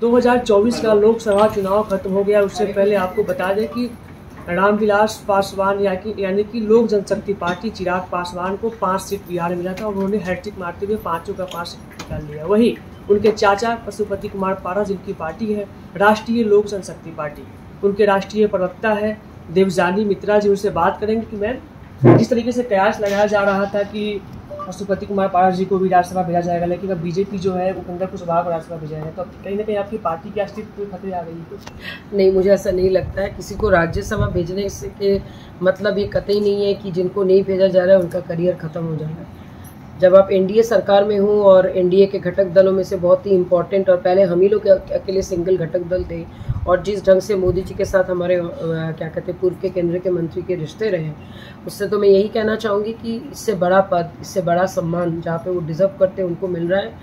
2024 का लोकसभा चुनाव खत्म हो गया। उससे पहले आपको बता दें कि रामविलास पासवान यानी कि लोक जनशक्ति पार्टी चिराग पासवान को 5 सीट बिहार में मिला था और उन्होंने हैट्रिक मारते हुए 5 का 5 निकाल लिया। वही उनके चाचा पशुपति कुमार पारस, जिनकी पार्टी है राष्ट्रीय लोक जनशक्ति पार्टी, उनके राष्ट्रीय प्रवक्ता है देवजानी मित्रा जी। उनसे बात करेंगे कि मैम, जिस तरीके से कयास लगाया जा रहा था कि पशुपति कुमार पारस जी को भी राज्यसभा भेजा जाएगा, लेकिन अब बीजेपी जो है उपेंद्र कुशवाहा को राज्यसभा भेजा है, तो अब कहीं ना कहीं आपकी पार्टी के अस्तित्व खतरे आ गई है? नहीं, मुझे ऐसा नहीं लगता है। किसी को राज्यसभा भेजने से के मतलब ये कतई नहीं है कि जिनको नहीं भेजा जा रहा है उनका करियर खत्म हो जाएगा। जब आप एनडीए सरकार में हो और एनडीए के घटक दलों में से बहुत ही इम्पोर्टेंट, और पहले हम ही लोग अकेले सिंगल घटक दल थे, और जिस ढंग से मोदी जी के साथ हमारे क्या कहते हैं पूर्व के केंद्र के मंत्री के रिश्ते रहे, उससे तो मैं यही कहना चाहूँगी कि इससे बड़ा पद, इससे बड़ा सम्मान जहाँ पे वो डिज़र्व करते हैं उनको मिल रहा है।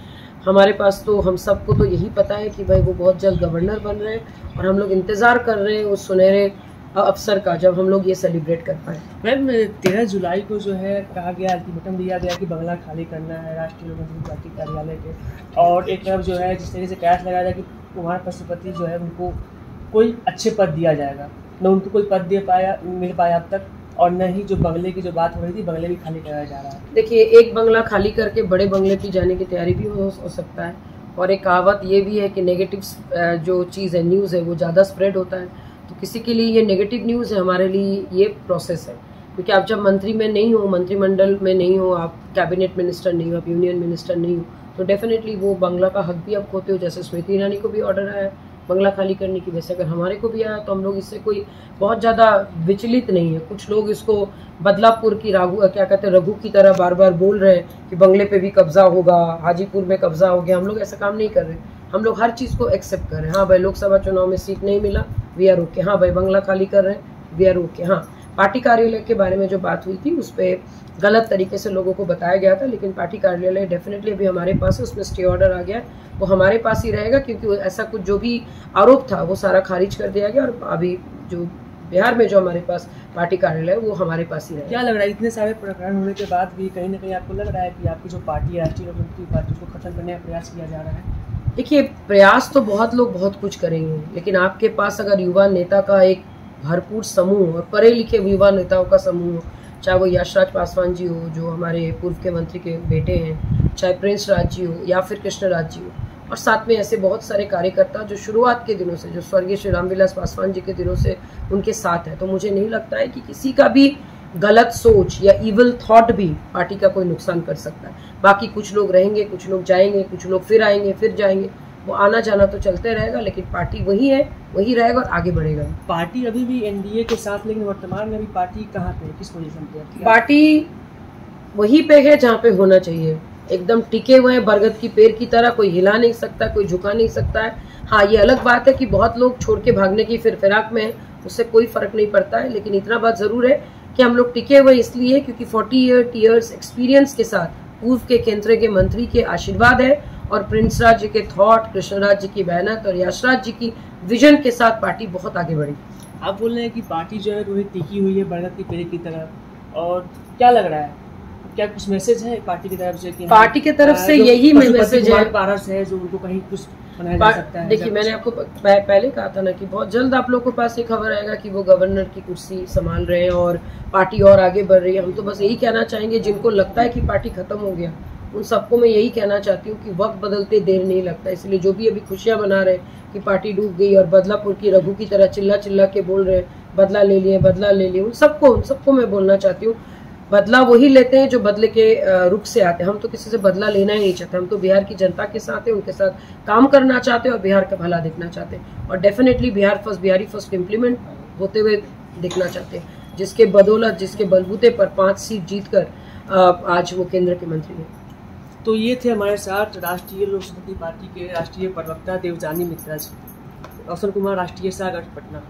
हमारे पास तो हम सबको तो यही पता है कि भाई वो बहुत जल्द गवर्नर बन रहे हैं और हम लोग इंतज़ार कर रहे हैं उस सुनहरे अवसर का जब हम लोग ये सेलिब्रेट कर पाए। मैम, 13 जुलाई को जो है कहा गया, अल्टीमेटम दिया गया कि बंगला खाली करना है राष्ट्रीय लोक जनशक्ति पार्टी कार्यालय के, और एक तरफ जो है जिस तरीके से कयास लगाया जाए कि कुमार पशुपति जो है उनको कोई अच्छे पद दिया जाएगा, न उनको कोई पद मिल पाया अब तक, और न ही जो बंगले की जो बात हो रही थी बंगले भी खाली कराया जा रहा है। देखिए, एक बंगला खाली करके बड़े बंगले की जाने की तैयारी भी हो सकता है, और एक कहावत ये भी है कि नेगेटिव जो चीज़ है, न्यूज़ है, वो ज़्यादा स्प्रेड होता है। तो किसी के लिए ये नेगेटिव न्यूज़ है, हमारे लिए ये प्रोसेस है, क्योंकि आप जब मंत्री में नहीं हो, मंत्रिमंडल में नहीं हो, आप कैबिनेट मिनिस्टर नहीं हो, आप यूनियन मिनिस्टर नहीं हो, तो डेफिनेटली वो बंगला का हक भी आप खोते हो। जैसे स्मृति ईरानी को भी ऑर्डर आया है बंगला खाली करने की, वैसे अगर हमारे को भी आया तो हम लोग इससे कोई बहुत ज़्यादा विचलित नहीं है। कुछ लोग इसको बदलापुर की रघु की तरह बार बार बोल रहे हैं कि बंगले पे भी कब्जा होगा, हाजीपुर में कब्जा हो गया। हम लोग ऐसा काम नहीं कर रहे, हम लोग हर चीज़ को एक्सेप्ट कर रहे हैं। हाँ भाई, लोकसभा चुनाव में सीट नहीं मिला, वी आर ओके। हाँ भाई, बंगला खाली कर रहे हैं, वी आर ओके। हाँ, पार्टी कार्यालय के बारे में जो बात हुई थी उस पर गलत तरीके से लोगों को बताया गया था, लेकिन पार्टी कार्यालय डेफिनेटली अभी हमारे पास है, उसमें स्टे ऑर्डर आ गया है, वो हमारे पास ही रहेगा, क्योंकि ऐसा कुछ जो भी आरोप था वो सारा खारिज कर दिया गया, और अभी जो बिहार में जो हमारे पास पार्टी कार्यालय है वो हमारे पास ही रहेगा। क्या लग रहा है, इतने सारे प्रकरण होने के बाद भी कहीं ना कहीं आपको लग रहा है कि आपकी जो पार्टी है राष्ट्रीय लोक जनशक्ति पार्टी, उसको खत्म करने का प्रयास किया जा रहा है? देखिए, प्रयास तो बहुत लोग बहुत कुछ करेंगे, लेकिन आपके पास अगर युवा नेता का एक भरपूर समूह और पढ़े लिखे युवा नेताओं का समूह हो, चाहे वो यशराज पासवान जी हो जो हमारे पूर्व के मंत्री के बेटे हैं, चाहे प्रिंस राज जी हो या फिर कृष्ण राज जी हो, और साथ में ऐसे बहुत सारे कार्यकर्ता जो शुरुआत के दिनों से, जो स्वर्गीय श्री रामविलास पासवान जी के दिनों से उनके साथ है, तो मुझे नहीं लगता है कि किसी का भी गलत सोच या इविल थॉट भी पार्टी का कोई नुकसान कर सकता है। बाकी कुछ लोग रहेंगे, कुछ लोग जाएंगे, कुछ लोग फिर आएंगे, फिर जाएंगे, वो आना जाना तो चलते रहेगा, लेकिन पार्टी वही है, वही रहेगा और आगे बढ़ेगा। पार्टी अभी भी एनडीए के साथ, लेकिन वर्तमान में अभी पार्टी कहाँ पे है, किस पोजीशन पे है? पार्टी वही पे है जहाँ पे होना चाहिए, एकदम टिके हुए हैं बरगद की पेड़ की तरह, कोई हिला नहीं सकता, कोई झुका नहीं सकता है। हाँ, ये अलग बात है कि बहुत लोग छोड़ के भागने की फिराक में है, उससे कोई फर्क नहीं पड़ता है, लेकिन इतना बात जरूर है कि हम लोग टिके हुए इसलिए क्योंकि 40 ईयर्स एक्सपीरियंस के साथ पूर्व के केंद्र के मंत्री के आशीर्वाद है, और प्रिंस राज जी के थॉट, कृष्णराज जी की मेहनत और यशराज जी की विजन के साथ पार्टी बहुत आगे बढ़ी। आप बोल रहे हैं कि पार्टी जो है वही टिकी हुई है बरगद की पेड़ की तरह, और क्या लग रहा है, क्या कुछ मैसेज है पार्टी की तरफ से कि पार्टी की तरफ से यही मैसेज है पारस है जो उनको कहीं कुछ बनाया जा सकता है? देखिए, मैंने आपको पहले कहा था ना कि बहुत जल्द आप लोगों के पास ये खबर आएगा कि वो गवर्नर की कुर्सी संभाल रहे हैं और पार्टी और आगे बढ़ रही है। हम तो बस यही कहना चाहेंगे, जिनको लगता है कि पार्टी खत्म हो गया, उन सबको मैं यही कहना चाहती हूँ कि वक्त बदलते देर नहीं लगता। इसलिए जो भी अभी खुशियाँ मना रहे कि पार्टी डूब गई और बदलापुर की रघु की तरह चिल्ला चिल्ला के बोल रहे बदला ले लिए, बदला ले लिए, उन सबको मैं बोलना चाहती हूँ, बदला वही लेते हैं जो बदले के रुख से आते हैं। हम तो किसी से बदला लेना ही नहीं चाहते, हम तो बिहार की जनता के साथ हैं, उनके साथ काम करना चाहते हैं और बिहार का भला देखना चाहते हैं, और डेफिनेटली बिहारी फर्स्ट इम्प्लीमेंट होते हुए देखना चाहते हैं, जिसके बदौलत, जिसके बलबूते पर 5 सीट जीतकर आज वो केंद्र के मंत्री हैं। तो ये थे हमारे साथ राष्ट्रीय लोक जनशक्ति पार्टी के राष्ट्रीय प्रवक्ता देवजानी मित्रा जी। रोशन कुमार, राष्ट्रीय सागर, पटना।